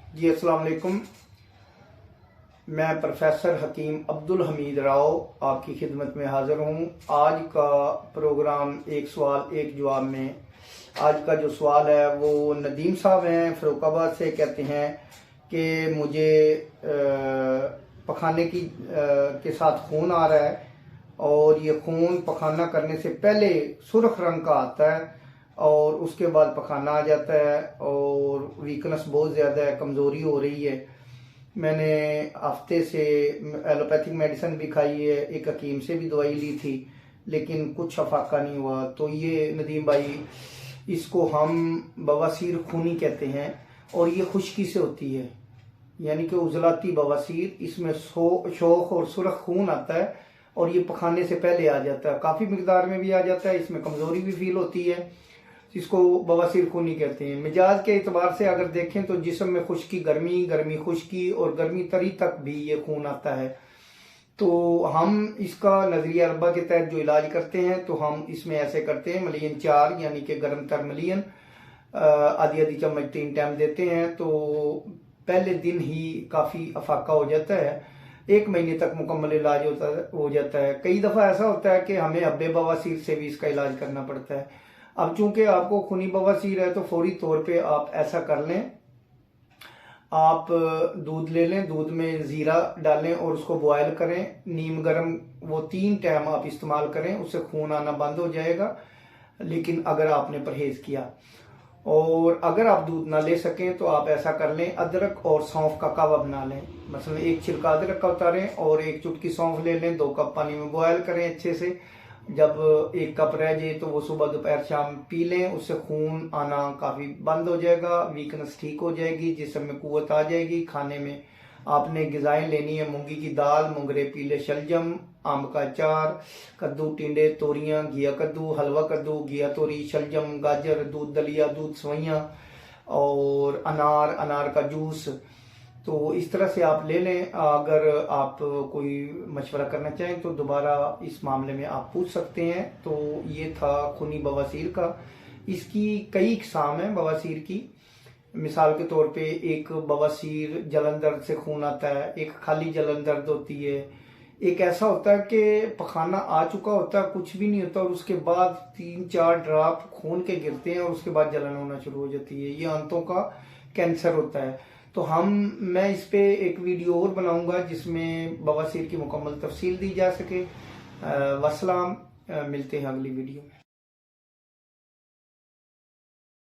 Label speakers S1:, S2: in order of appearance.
S1: जी अस्सलाम वालेकुम। मैं प्रोफेसर हकीम अब्दुल हमीद राव आपकी खिदमत में हाज़िर हूँ। आज का प्रोग्राम एक सवाल एक जवाब में आज का जो सवाल है वो नदीम साहब हैं फ़र्रुखाबाद से। कहते हैं कि मुझे पखाने के साथ खून आ रहा है और ये खून पखाना करने से पहले सुर्ख रंग का आता है और उसके बाद पखाना आ जाता है और वीकनेस बहुत ज़्यादा है, कमज़ोरी हो रही है। मैंने हफ्ते से एलोपैथिक मेडिसिन भी खाई है, एक हकीम से भी दवाई ली थी, लेकिन कुछ अफाका नहीं हुआ। तो ये नदीम भाई, इसको हम बवासीर खूनी कहते हैं और ये खुश्की से होती है, यानी कि उजलाती बवासीर। इसमें शोख और सुर्ख खून आता है और ये पखाने से पहले आ जाता है, काफ़ी मिकदार में भी आ जाता है। इसमें कमज़ोरी भी फील होती है, इसको बवासीर खूनी कहते हैं। मिजाज के एतबार से अगर देखें तो जिस्म में खुश्की, गर्मी, गर्मी खुश्की और गर्मी तरी तक भी ये खून आता है। तो हम इसका नजरिया अरबा के तहत जो इलाज करते हैं तो हम इसमें ऐसे करते हैं, मलियन 4 यानी कि गर्म तर मलियन आधी आधी चम्मच 3 टाइम देते हैं तो पहले दिन ही काफ़ी अफाका हो जाता है। 1 महीने तक मुकम्मल इलाज हो जाता है। कई दफ़ा ऐसा होता है कि हमें हब्बे बवासीर से भी इसका इलाज करना पड़ता है। अब चूंकि आपको खूनी बवासीर है तो फौरी तौर पे आप ऐसा कर लें, आप दूध ले लें, दूध में ज़ीरा डालें और उसको बॉयल करें, नीम गर्म, वो 3 टाइम आप इस्तेमाल करें, उससे खून आना बंद हो जाएगा। लेकिन अगर आपने परहेज किया, और अगर आप दूध ना ले सकें तो आप ऐसा कर लें, अदरक और सौंफ का कावा बना लें। मसलन 1 छिलका अदरक का उतारें और 1 चुटकी सौंफ ले लें, 2 कप पानी में बॉयल करें अच्छे से। जब 1 कप रह जाए तो वो सुबह दोपहर शाम पी लें, उससे खून आना काफ़ी बंद हो जाएगा, वीकनेस ठीक हो जाएगी, जिस्म में कुव्वत आ जाएगी। खाने में आपने ग़िज़ाएँ लेनी है, मूंगी की दाल, मुंगरे पीले शलजम, आम का अचार, कद्दू, टिंडे, तोरियां, घिया कद्दू, हलवा कद्दू, घिया तोरी, शलजम, गाजर, दूध दलिया, दूध सवैयाँ और अनार, अनार का जूस। तो इस तरह से आप ले लें। अगर आप कोई मशवरा करना चाहें तो दोबारा इस मामले में आप पूछ सकते हैं। तो ये था खूनी बवासीर का। इसकी कई इकसाम हैं बवासीर की। मिसाल के तौर पे एक बवासीर जलन दर्द से खून आता है, एक खाली जलन दर्द होती है, एक ऐसा होता है कि पखाना आ चुका होता है, कुछ भी नहीं होता और उसके बाद 3-4 ड्रॉप खून के गिरते हैं और उसके बाद जलन होना शुरू हो जाती है। ये आंतों का कैंसर होता है। तो मैं इस पे एक वीडियो और बनाऊंगा जिसमें बवासीर की मुकम्मल तफसील दी जा सके। वस्सलाम, मिलते हैं अगली वीडियो में।